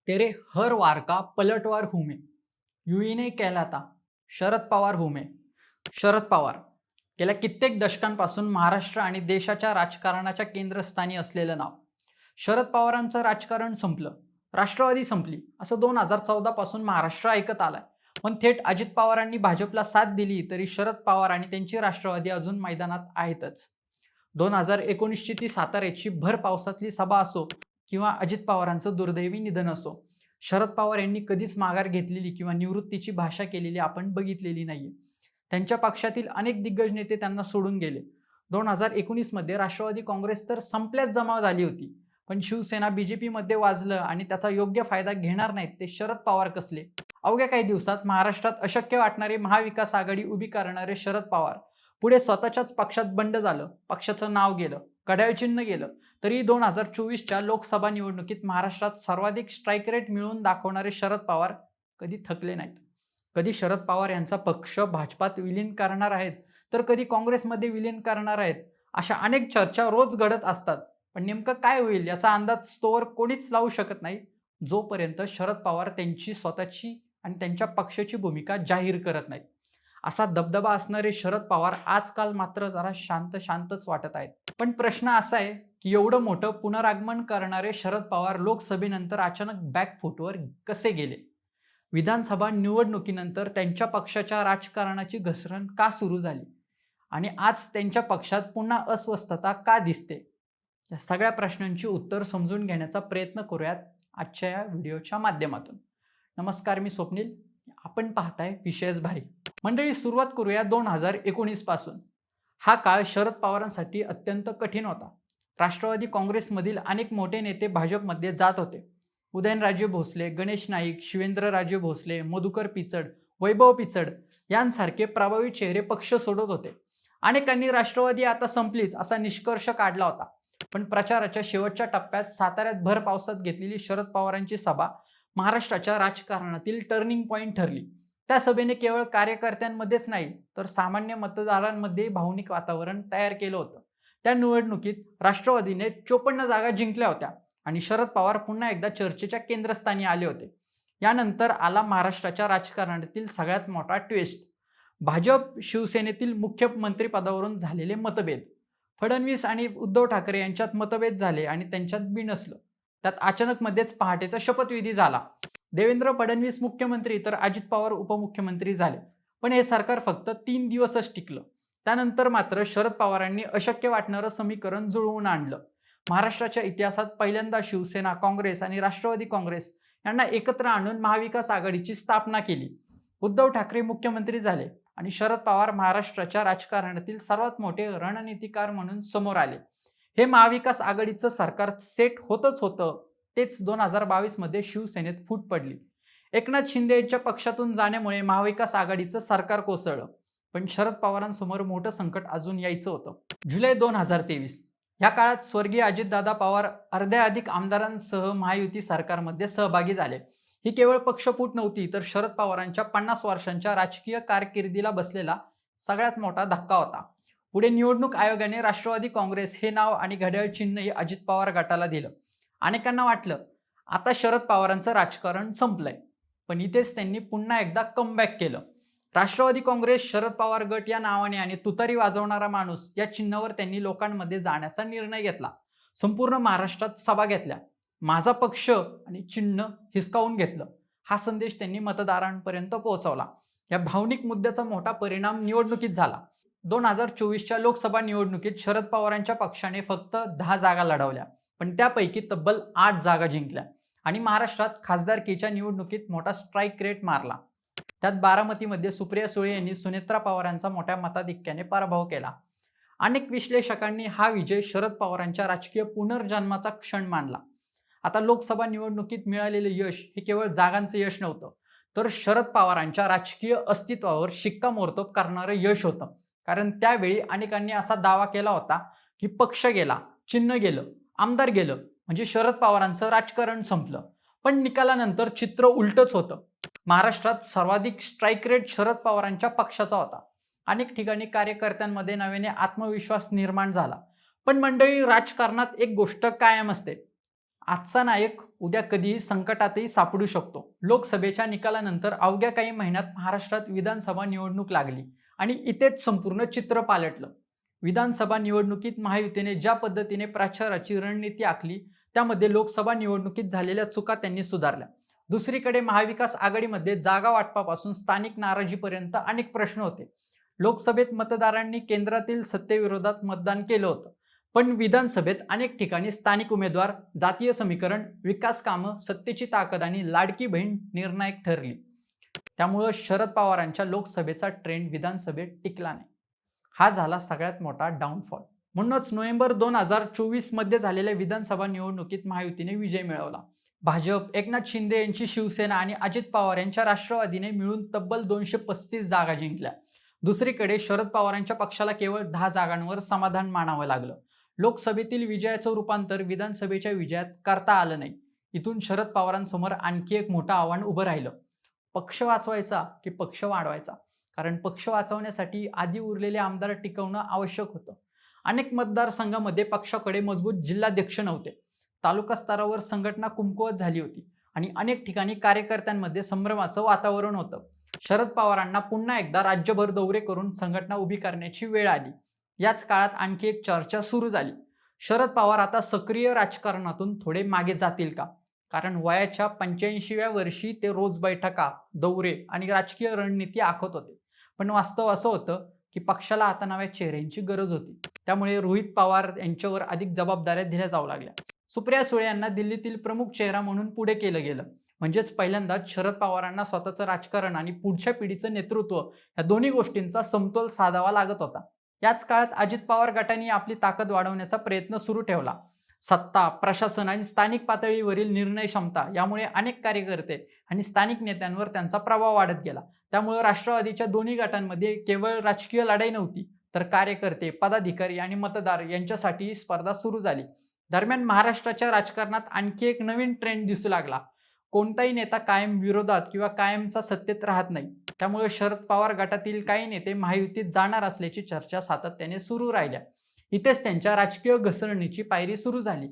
तेरे हर वार का पलटवार हूं मैं, यूं नहीं कहलाता शरद पवार हूं मैं. शरद पवार गेल्या कित्येक दशकांपासून महाराष्ट्र आणि देशाच्या राजकारणाच्या केंद्रस्थानी असलेलं नाव. शरद पवारांचं राजकारण संपलं, राष्ट्रवादी संपली असं 2014 पासून महाराष्ट्र ऐकत आलाय. पण थेट अजित पवारांनी भाजपला साथ दिली तरी शरद पवार आणि त्यांची राष्ट्रवादी अजून मैदानात आहेतच. 2019ची ती साताऱ्याची भर पावसातली सभा असो किंवा अजित पवारांचं दुर्दैवी निधन असो, शरद पवार यांनी कधीच माघार घेतलेली किंवा निवृत्तीची भाषा केलेली आपण बघितलेली नाहीये. त्यांच्या पक्षातील अनेक दिग्गज नेते त्यांना सोडून गेले. 2019 मध्ये राष्ट्रवादी काँग्रेस तर संपल्यात जमा झाली होती, पण शिवसेना बीजेपी मध्ये वाजलं आणि त्याचा योग्य फायदा घेणार नाहीत ते शरद पवार कसले. अवघ्या काही दिवसात महाराष्ट्रात अशक्य वाटणारे महाविकास आघाडी उभी करणारे शरद पवार पुढे स्वतःच्याच पक्षात बंड झालं, पक्षाचं नाव गेलं, घड्याळ चिन्ह गेलं. तरी 2024च्या लोकसभा निवडणुकीत महाराष्ट्रात सर्वाधिक स्ट्राईक रेट मिळवून दाखवणारे शरद पवार कधी थकले नाहीत. कधी शरद पवार यांचा पक्ष भाजपात विलीन करणार आहेत, तर कधी काँग्रेसमध्ये विलीन करणार आहेत. अशा अनेक चर्चा रोज घडत असतात. पण नेमकं काय होईल याचा अंदाज तोवर कोणीच लावू शकत नाही, जोपर्यंत शरद पवार त्यांची स्वतःची आणि त्यांच्या पक्षाची भूमिका जाहीर करत नाहीत. असा दबदबा असणारे शरद पवार आजकाल मात्र जरा शांतच वाटत आहेत. पण प्रश्न असा आहे की एवढं मोठं पुनरागमन करणारे शरद पवार लोकसभेनंतर अचानक बॅकफूटवर कसे गेले? विधानसभा निवडणुकीनंतर त्यांच्या पक्षाच्या राजकारणाची घसरण का सुरू झाली? आणि आज त्यांच्या पक्षात पुन्हा अस्वस्थता का दिसते? या सगळ्या प्रश्नांची उत्तर समजून घेण्याचा प्रयत्न करूयात आजच्या या व्हिडिओच्या माध्यमातून. नमस्कार, मी स्वप्नील. आपण पाहताय विशेष भारी. मंडळी, सुरुवात करूया 2019 पासून. हा काळ शरद पवारांसाठी अत्यंत कठीण होता. राष्ट्रवादी काँग्रेसमधील अनेक मोठे नेते भाजपमध्ये जात होते. उदयनराजे भोसले, गणेश नाईक, शिवेंद्रराजे भोसले, मधुकर पिचड, वैभव पिचड यांसारखे प्रभावी चेहरे पक्ष सोडत होते. अनेकांनी राष्ट्रवादी आता संपलीच असा निष्कर्ष काढला होता. पण प्रचाराच्या शेवटच्या टप्प्यात साताऱ्यात भर पावसात घेतलेली शरद पवारांची सभा महाराष्ट्राच्या राजकारणातील टर्निंग पॉइंट ठरली. त्या सभेने केवळ कार्यकर्त्यांमध्येच नाही तर सामान्य मतदारांमध्ये भावनिक वातावरण तयार केलं होतं. त्या निवडणुकीत राष्ट्रवादीने 54 जागा जिंकल्या होत्या आणि शरद पवार पुन्हा एकदा चर्चेच्या केंद्रस्थानी आले होते. यानंतर आला महाराष्ट्राच्या राजकारणातील सगळ्यात मोठा ट्विस्ट. भाजप शिवसेनेतील मुख्यमंत्री पदावरून झालेले मतभेद. फडणवीस आणि उद्धव ठाकरे यांच्यात मतभेद झाले आणि त्यांच्यात बिनसलं. त्यात अचानक मध्येच पहाटेचा शपथविधी झाला. देवेंद्र फडणवीस मुख्यमंत्री तर अजित पवार उपमुख्यमंत्री झाले. पण हे सरकार फक्त 3 दिवसच टिकलं. त्यानंतर मात्र शरद पवारांनी अशक्य वाटणारं समीकरण जुळवून आणलं. महाराष्ट्राच्या इतिहासात पहिल्यांदा शिवसेना, काँग्रेस आणि राष्ट्रवादी काँग्रेस यांना एकत्र आणून महाविकास आघाडीची स्थापना केली. उद्धव ठाकरे मुख्यमंत्री झाले आणि शरद पवार महाराष्ट्राच्या राजकारणातील सर्वात मोठे रणनीतिकार म्हणून समोर आले. हे महाविकास आघाडीचं सरकार सेट होतच होतं. तेच 2022 मध्ये शिवसेनेत फूट पडली. एकनाथ शिंदे यांच्या पक्षातून जाण्यामुळे महाविकास आघाडीचं सरकार कोसळलं. पण शरद पवारांसमोर मोठं संकट अजून यायचं होतं. जुलै 2023 या काळात स्वर्गीय अजितदादा पवार अर्ध्या अधिक आमदारांसह महायुती सरकारमध्ये सहभागी झाले. ही केवळ पक्षफूट नव्हती तर शरद पवारांच्या 50 वर्षांच्या राजकीय कारकिर्दीला बसलेला सगळ्यात मोठा धक्का होता. पुढे निवडणूक आयोगाने राष्ट्रवादी काँग्रेस हे नाव आणि घड्याळ चिन्हही अजित पवार गटाला दिलं. अनेकांना वाटलं आता शरद पवारांचं राजकारण संपलंय. पण इथेच त्यांनी पुन्हा एकदा कमबॅक केलं. राष्ट्रवादी काँग्रेस शरद पवार गट या नावाने आणि तुतारी वाजवणारा माणूस या चिन्हावर त्यांनी लोकांमध्ये जाण्याचा निर्णय घेतला. संपूर्ण महाराष्ट्रात सभा घेतल्या. माझा पक्ष आणि चिन्ह हिसकावून घेतलं हा संदेश त्यांनी मतदारांपर्यंत पोहोचवला. या भावनिक मुद्द्याचा मोठा परिणाम निवडणुकीत झाला. 2024च्या लोकसभा निवडणुकीत शरद पवारांच्या पक्षाने फक्त 10 जागा लढवल्या, पण त्यापैकी तब्बल 8 जागा जिंकल्या आणि महाराष्ट्रात खासदारकीच्या निवडणुकीत मोठा स्ट्राईक रेट मारला. त्यात बारामतीमध्ये सुप्रिया सुळे यांनी सुनेत्रा पवारांचा मोठ्या मताधिक्याने पराभव केला. अनेक विश्लेषकांनी हा विजय शरद पवारांच्या राजकीय पुनर्जन्माचा क्षण मानला. आता लोकसभा निवडणुकीत मिळालेले यश हे केवळ जागांचं यश नव्हतं, तर शरद पवारांच्या राजकीय अस्तित्वावर शिक्कामोर्तब करणारं यश होतं. कारण त्यावेळी अनेकांनी असा दावा केला होता की पक्ष गेला, चिन्ह गेलं, आमदार गेलं म्हणजे शरद पवारांचं राजकारण संपलं. पण निकालानंतर चित्र उलटच होतं. महाराष्ट्रात सर्वाधिक स्ट्राईक रेट शरद पवारांच्या पक्षाचा होता. अनेक ठिकाणी कार्यकर्त्यांमध्ये नव्याने आत्मविश्वास निर्माण झाला. पण मंडळी, राजकारणात एक गोष्ट कायम असते, आजचा नायक उद्या कधीही संकटातही सापडू शकतो. लोकसभेच्या निकालानंतर अवघ्या काही महिन्यात महाराष्ट्रात विधानसभा निवडणूक लागली आणि इथेच संपूर्ण चित्र पालटलं. विधानसभा निवडणुकीत महायुतीने ज्या पद्धतीने प्रचाराची रणनीती आखली, त्यामध्ये लोकसभा निवडणुकीत झालेल्या चुका त्यांनी सुधारल्या. दुसरीकडे महाविकास आघाडीमध्ये जागा वाटपापासून स्थानिक नाराजीपर्यंत अनेक प्रश्न होते. लोकसभेत मतदारांनी केंद्रातील सत्तेविरोधात मतदान केलं होतं, पण विधानसभेत अनेक ठिकाणी स्थानिक उमेदवार, जातीय समीकरण, विकास कामं, सत्तेची ताकद आणि लाडकी बहीण निर्णायक ठरली. त्यामुळं शरद पवारांच्या लोकसभेचा ट्रेंड विधानसभेत टिकला नाही. हा झाला सगळ्यात मोठा डाऊनफॉल. म्हणूनच नोव्हेंबर 2024 मध्ये झालेल्या विधानसभा निवडणुकीत महायुतीने विजय मिळवला. भाजप, एकनाथ शिंदे यांची शिवसेना आणि अजित पवार यांच्या राष्ट्रवादीने मिळून तब्बल 235 जागा जिंकल्या. दुसरीकडे शरद पवारांच्या पक्षाला केवळ 10 जागांवर समाधान मानावं लागलं. लोकसभेतील विजयाचं रूपांतर विधानसभेच्या विजयात करता आलं नाही. इथून शरद पवारांसमोर आणखी एक मोठं आव्हान उभं राहिलं. पक्ष वाचवायचा की पक्ष वाढवायचा? कारण पक्ष वाचवण्यासाठी आधी उरलेले आमदार टिकवणं आवश्यक होतं. अनेक मतदारसंघामध्ये पक्षाकडे मजबूत जिल्हाध्यक्ष नव्हते. तालुका स्तरावर संघटना कमकुवत झाली होती आणि अनेक ठिकाणी कार्यकर्त्यांमध्ये संभ्रमाचं वातावरण होतं. शरद पवारांना पुन्हा एकदा राज्यभर दौरे करून संघटना उभी करण्याची वेळ आली. याच काळात आणखी एक चर्चा सुरू झाली. शरद पवार आता सक्रिय राजकारणातून थोडे मागे जातील का? कारण वयाच्या 85व्या वर्षी ते रोज बैठका, दौरे आणि राजकीय रणनीती आखत होते. पण वास्तव असं होतं की पक्षाला आता नव्या चेहऱ्यांची गरज होती. त्यामुळे रोहित पवार यांच्यावर अधिक जबाबदाऱ्या दिल्या जाऊ लागल्या. सुप्रिया सुळे यांना दिल्लीतील प्रमुख चेहरा म्हणून पुढे केलं गेलं. म्हणजेच पहिल्यांदाच शरद पवारांना स्वतःचं राजकारण आणि पुढच्या पिढीचं नेतृत्व या दोन्ही गोष्टींचा समतोल साधावा लागत होता. याच काळात अजित पवार गटाने आपली ताकद वाढवण्याचा प्रयत्न सुरू ठेवला. सत्ता, प्रशासन आणि स्थानिक पातळीवरील निर्णय क्षमता यामुळे अनेक कार्यकर्ते आणि स्थानिक नेत्यांवर त्यांचा प्रभाव वाढत गेला. त्यामुळे राष्ट्रवादीच्या दोन्ही गटांमध्ये केवळ राजकीय लढाई नव्हती, तर कार्यकर्ते, पदाधिकारी आणि मतदार यांच्यासाठी स्पर्धा सुरू झाली. दरम्यान महाराष्ट्राच्या राजकारणात आणखी एक नवीन ट्रेंड दिसू लागला. कोणताही नेता कायम विरोधात किंवा कायमचा सत्तेत राहत नाही. त्यामुळे शरद पवार गटातील काही नेते महायुतीत जाणार असल्याची चर्चा सातत्याने सुरू राहिल्या. इथेच त्यांच्या राजकीय घसरणीची पायरी सुरू झाली.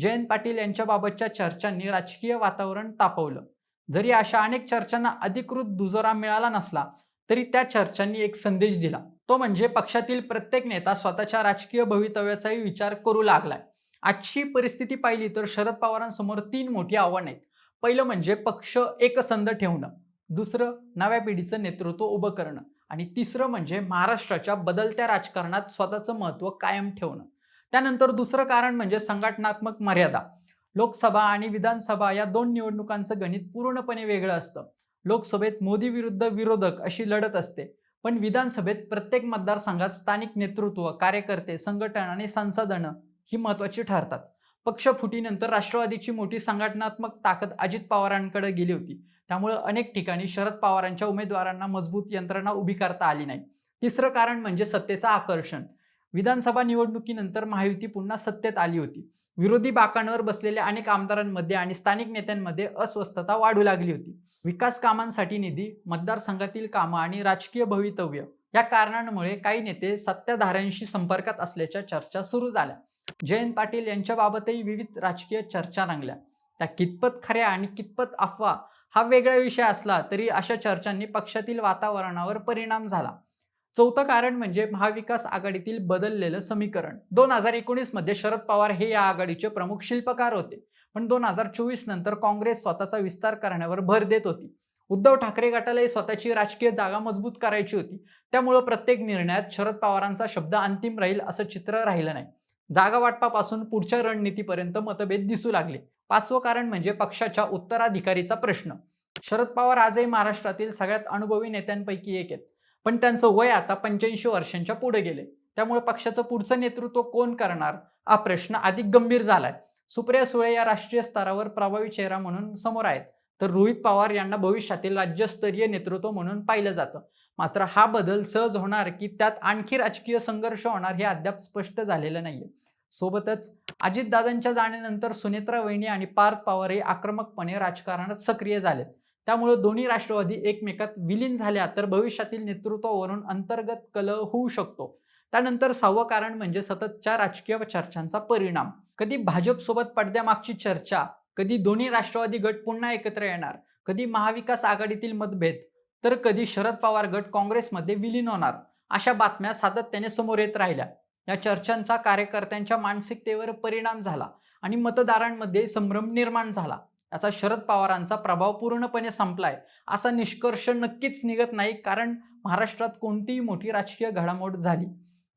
जयंत पाटील यांच्याबाबतच्या चर्चांनी राजकीय वातावरण तापवलं. जरी अशा अनेक चर्चांना अधिकृत दुजोरा मिळाला नसला, तरी त्या चर्चांनी एक संदेश दिला. तो म्हणजे पक्षातील प्रत्येक नेता स्वतःच्या राजकीय भवितव्याचाही विचार करू लागलाय. आजची परिस्थिती पाहिली तर शरद पवारांसमोर 3 मोठी आव्हानं आहेत. पहिलं म्हणजे पक्ष एकसंध ठेवणं, दुसरं नव्या पिढीचं नेतृत्व उभं करणं आणि तिसरं म्हणजे महाराष्ट्राच्या बदलत्या राजकारणात स्वतःचं महत्त्व कायम ठेवणं. त्यानंतर दुसरं कारण म्हणजे संघटनात्मक मर्यादा. लोकसभा आणि विधानसभा या 2 निवडणुकांचं गणित पूर्णपणे वेगळं असतं. लोकसभेत मोदी विरुद्ध विरोधक अशी लढत असते, पण विधानसभेत प्रत्येक मतदारसंघात स्थानिक नेतृत्व, कार्यकर्ते, संघटन आणि संसाधनं ही महत्त्वाची ठरतात. पक्ष फुटीनंतर राष्ट्रवादीची मोठी संघटनात्मक ताकद अजित पवारांकडे गेली होती. त्यामुळे अनेक ठिकाणी शरद पवारांच्या उमेदवारांना मजबूत यंत्रणा उभी करता आली नाही. तिसरं कारण म्हणजे सत्तेचं आकर्षण. विधानसभा निवडणुकीनंतर महायुती पुन्हा सत्तेत आली होती. विरोधी बाकांवर बसलेल्या अनेक आमदारांमध्ये आणि स्थानिक नेत्यांमध्ये अस्वस्थता वाढू लागली होती. विकास कामांसाठी निधी, मतदारसंघातील कामं आणि राजकीय भवितव्य या कारणांमुळे काही नेते सत्ताधाऱ्यांशी संपर्कात असल्याच्या चर्चा सुरू झाल्या. जयंत पाटील यांच्याबाबतही विविध राजकीय चर्चा रंगल्या. त्या कितपत खऱ्या आणि कितपत अफवा हा वेगळा विषय असला तरी अशा चर्चांनी पक्षातील वातावरणावर परिणाम झाला. चौथं कारण म्हणजे महाविकास आघाडीतील बदललेलं समीकरण. 2019 मध्ये शरद पवार हे या आघाडीचे प्रमुख शिल्पकार होते, पण 2024 नंतर काँग्रेस स्वतःचा विस्तार करण्यावर भर देत होती. उद्धव ठाकरे गटालाही स्वतःची राजकीय जागा मजबूत करायची होती. त्यामुळे प्रत्येक निर्णयात शरद पवारांचा शब्द अंतिम राहील असं चित्र राहिलं नाही. जागा वाटपापासून पुढच्या रणनीतीपर्यंत मतभेद दिसू लागले. 5वं कारण म्हणजे पक्षाच्या उत्तराधिकारीचा प्रश्न. शरद पवार आजही महाराष्ट्रातील सगळ्यात अनुभवी नेत्यांपैकी एक आहेत, पण त्यांचं वय आता 85 वर्षांच्या पुढे गेले. त्यामुळे पक्षाचं पुढचं नेतृत्व कोण करणार हा प्रश्न अधिक गंभीर झालाय. सुप्रिया सुळे या राष्ट्रीय स्तरावर प्रभावी चेहरा म्हणून समोर आहेत, तर रोहित पवार यांना भविष्यातील राज्यस्तरीय नेतृत्व म्हणून पाहिलं जातं. मात्र हा बदल सहज होणार की त्यात आणखी राजकीय संघर्ष होणार हे अद्याप स्पष्ट झालेलं नाहीये. सोबतच अजितदादांच्या जाण्यानंतर सुनेत्रा वहिनी आणि पार्थ पवार हे आक्रमकपणे राजकारणात सक्रिय झालेत. त्यामुळे दोन्ही राष्ट्रवादी एकमेकात विलीन झाल्या तर भविष्यातील नेतृत्वावरून अंतर्गत कलह होऊ शकतो. त्यानंतर 6वं कारण म्हणजे सततच्या राजकीय चर्चांचा परिणाम. कधी भाजप सोबत पडद्यामागची चर्चा, कधी दोन्ही राष्ट्रवादी गट पुन्हा एकत्र येणार, कधी महाविकास आघाडीतील मतभेद, तर कधी शरद पवार गट काँग्रेसमध्ये विलीन होणार, अशा बातम्या सातत्याने समोर येत राहिल्या. या चर्चांचा कार्यकर्त्यांच्या मानसिकतेवर परिणाम झाला आणि मतदारांमध्ये संभ्रम निर्माण झाला. याचा शरद पवारांचा प्रभाव पूर्णपणे संपलाय असा निष्कर्ष नक्कीच निघत नाही, कारण महाराष्ट्रात कोणतीही मोठी राजकीय घडामोड झाली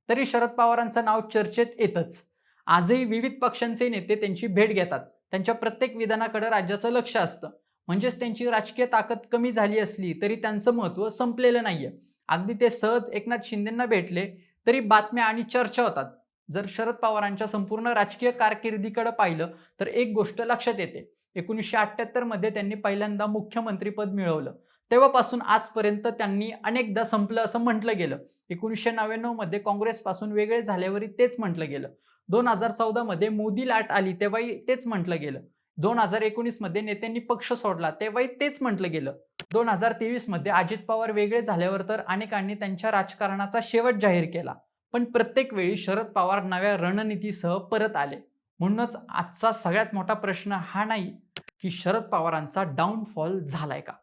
तरी शरद पवारांचं नाव चर्चेत येतच. आजही विविध पक्षांचे नेते त्यांची भेट घेतात. त्यांच्या प्रत्येक विधानाकडे राज्याचं लक्ष असतं. म्हणजेच त्यांची राजकीय ताकद कमी झाली असली तरी त्यांचं महत्त्व संपलेलं नाहीये. अगदी ते सहज एकनाथ शिंदेंना भेटले तरी बातम्या आणि चर्चा होतात. जर शरद पवारांच्या संपूर्ण राजकीय कारकिर्दीकडे पाहिलं तर एक गोष्ट लक्षात येते. 1978 मध्ये त्यांनी पहिल्यांदा मुख्यमंत्रीपद मिळवलं. तेव्हापासून आजपर्यंत त्यांनी अनेकदा संपलं असं म्हटलं गेलं. 1999 मध्ये काँग्रेसपासून वेगळे झाल्यावरही तेच म्हटलं गेलं. 2014 मध्ये मोदी लाट आली तेव्हाही तेच म्हटलं गेलं. 2019 मध्ये नेत्यांनी पक्ष सोडला तेव्हाही तेच म्हटलं गेलं. 2023 मध्ये अजित पवार वेगळे झाल्यावर तर अनेकांनी त्यांच्या राजकारणाचा शेवट जाहीर केला. पण प्रत्येक वेळी शरद पवार नव्या रणनीतीसह परत आले. म्हणूनच आजचा सगळ्यात मोठा प्रश्न हा नाही की शरद पवारांचा डाऊनफॉल झालाय का,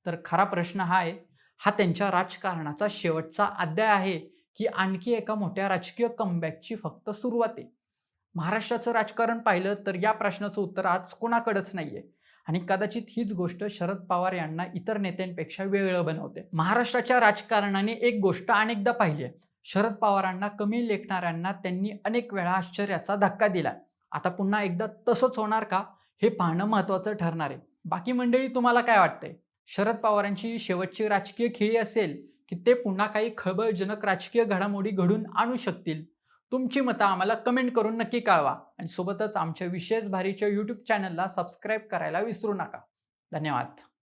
तर खरा प्रश्न हा आहे, हा त्यांच्या राजकारणाचा शेवटचा अध्याय आहे की आणखी एका मोठ्या राजकीय कमबॅकची फक्त सुरुवात आहे. महाराष्ट्राचं राजकारण पाहिलं तर या प्रश्नाचं उत्तर आज कोणाकडेच नाहीये आणि कदाचित हीच गोष्ट शरद पवार यांना इतर नेत्यांपेक्षा वेगळं बनवते. महाराष्ट्राच्या राजकारणाने एक गोष्ट अनेकदा पाहिली आहे. शरद पवारांना कमी लेखणाऱ्यांना त्यांनी अनेक वेळा आश्चर्याचा धक्का दिला. आता पुन्हा एकदा तसंच होणार का, हे पाहणं महत्त्वाचं ठरणार आहे. बाकी मंडळी, तुम्हाला काय वाटतंय? शरद पवारांची शेवटची राजकीय खेळी असेल की ते पुन्हा काही खळबळजनक राजकीय घडामोडी घडून आणू शकतील? तुमची मतं आम्हाला कमेंट करून नक्की कळवा आणि सोबतच आमच्या विशेष भारीच्या YouTube चॅनलला सबस्क्राईब करायला विसरू नका. धन्यवाद.